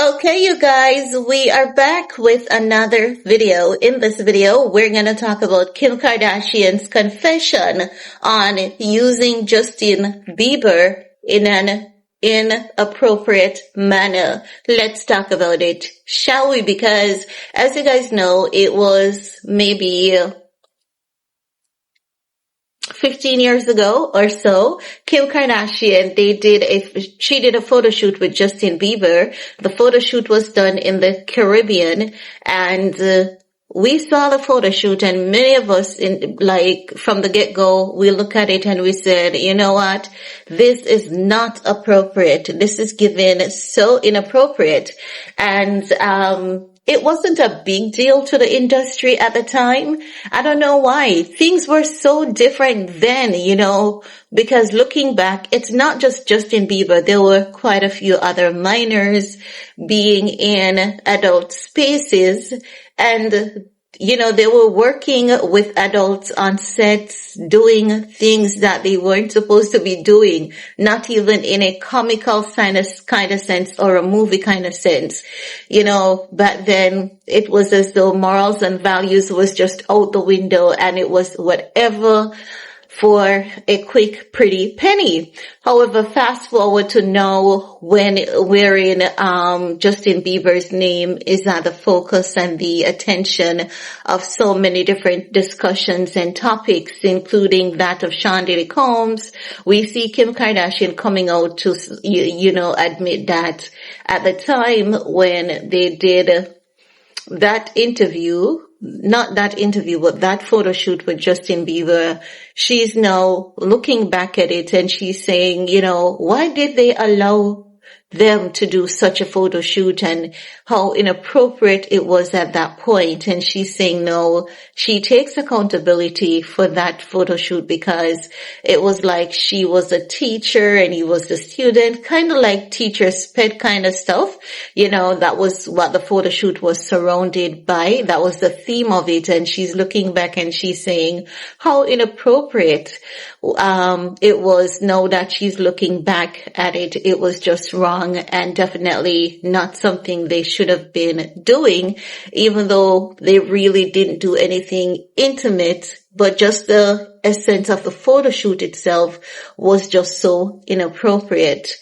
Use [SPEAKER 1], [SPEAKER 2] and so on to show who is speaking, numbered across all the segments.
[SPEAKER 1] Okay, you guys, we are back with another video. In this video, we're going to talk about Kim Kardashian's confession on using Justin Bieber in an inappropriate manner. Let's talk about it, shall we? Because as you guys know, it was maybe 15 years ago or so, Kim Kardashian, she did a photo shoot with Justin Bieber. The photo shoot was done in the Caribbean, and we saw the photo shoot, and many of us from the get-go, we look at it and we said, you know what? This is not appropriate. This is given so inappropriate. And, it wasn't a big deal to the industry at the time. I don't know why. Things were so different then, because looking back, it's not just Justin Bieber. There were quite a few other minors being in adult spaces, and they were working with adults on sets, doing things that they weren't supposed to be doing, not even in a comical kind of sense or a movie kind of sense. Back then it was as though morals and values was just out the window, and it was whatever for a quick, pretty penny. However, fast forward to now, wherein Justin Bieber's name is at the focus and the attention of so many different discussions and topics, including that of Sean Diddy Combs. We see Kim Kardashian coming out to, admit that at the time when they did that interview, not that interview, but that photo shoot with Justin Bieber, she's now looking back at it and she's saying, why did they allow them to do such a photo shoot, and how inappropriate it was at that point. And she's saying no, she takes accountability for that photo shoot because it was like she was a teacher and he was a student, kind of like teacher's pet kind of stuff. That was what the photo shoot was surrounded by. That was the theme of it. And she's looking back and she's saying how inappropriate it was. Now that she's looking back at it, it was just wrong and definitely not something they should have been doing, even though they really didn't do anything intimate, but just the essence of the photo shoot itself was just so inappropriate.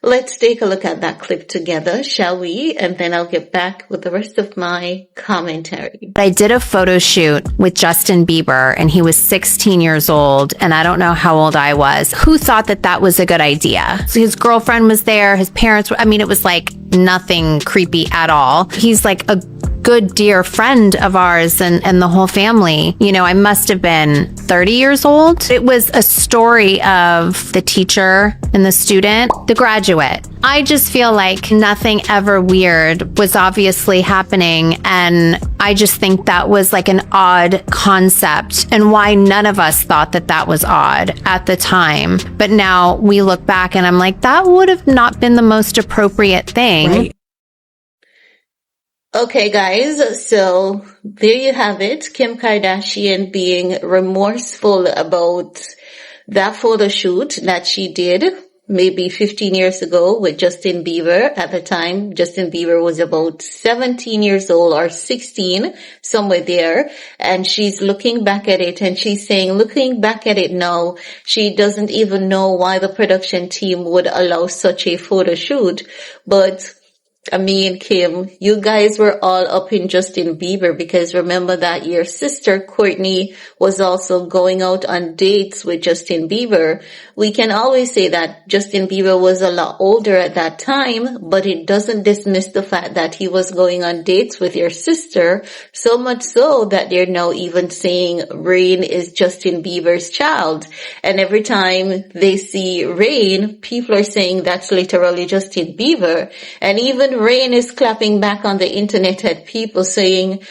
[SPEAKER 1] Let's take a look at that clip together, shall we? And then I'll get back with the rest of my commentary.
[SPEAKER 2] I did a photo shoot with Justin Bieber, and he was 16 years old, and I don't know how old I was. Who thought that that was a good idea? So his girlfriend was there, his parents were, it was like nothing creepy at all. He's like a good dear friend of ours and the whole family. I must have been 30 years old. It was a story of the teacher and the student, the graduate. I just feel like nothing ever weird was obviously happening, and I just think that was like an odd concept, and why none of us thought that that was odd at the time. But now we look back and I'm like, that would have not been the most appropriate thing.
[SPEAKER 1] Right. Okay, guys, so there you have it. Kim Kardashian being remorseful about that photo shoot that she did maybe 15 years ago with Justin Bieber. At the time, Justin Bieber was about 17 years old or 16, somewhere there. And she's looking back at it and she's saying, looking back at it now, she doesn't even know why the production team would allow such a photo shoot. But Kim, you guys were all up in Justin Bieber because remember that your sister Courtney was also going out on dates with Justin Bieber. We can always say that Justin Bieber was a lot older at that time, but it doesn't dismiss the fact that he was going on dates with your sister, so much so that they're now even saying Rain is Justin Bieber's child. And every time they see Rain, people are saying that's literally Justin Bieber. And even Rain is clapping back on the internet at people saying,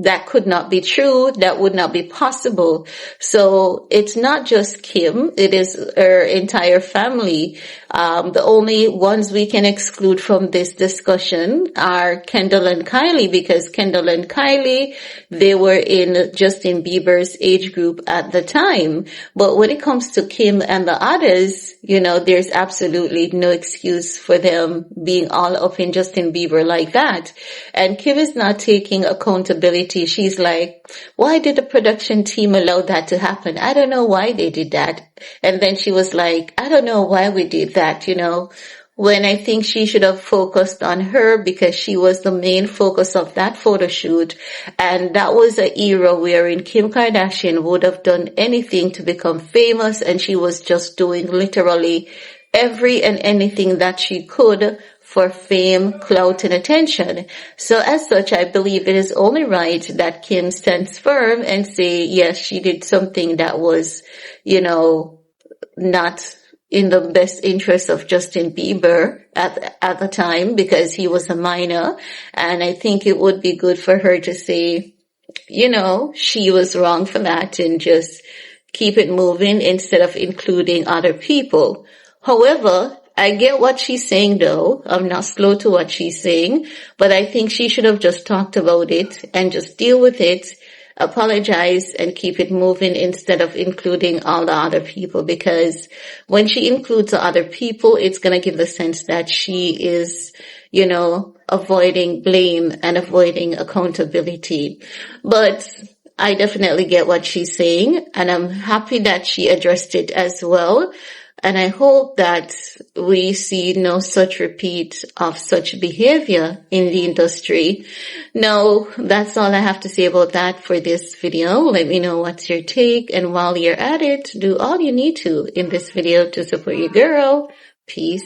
[SPEAKER 1] that could not be true. That would not be possible. So it's not just Kim. It is her entire family. The only ones we can exclude from this discussion are Kendall and Kylie, because Kendall and Kylie, they were in Justin Bieber's age group at the time. But when it comes to Kim and the others, there's absolutely no excuse for them being all up in Justin Bieber like that. And Kim is not taking accountability. She's like, why did the production team allow that to happen? I don't know why they did that. And then she was like, I don't know why we did that, when I think she should have focused on her, because she was the main focus of that photo shoot. And that was an era wherein Kim Kardashian would have done anything to become famous, and she was just doing literally every and anything that she could for fame, clout, and attention. So as such, I believe it is only right that Kim stands firm and say, yes, she did something that was, not in the best interest of Justin Bieber at the time, because he was a minor. And I think it would be good for her to say, she was wrong for that, and just keep it moving instead of including other people. However, I get what she's saying though. I'm not slow to what she's saying, but I think she should have just talked about it and just deal with it, apologize, and keep it moving instead of including all the other people, because when she includes the other people, it's going to give the sense that she is, avoiding blame and avoiding accountability. But I definitely get what she's saying, and I'm happy that she addressed it as well. And I hope that we see no such repeat of such behavior in the industry. Now, that's all I have to say about that for this video. Let me know what's your take. And while you're at it, do all you need to in this video to support your girl. Peace.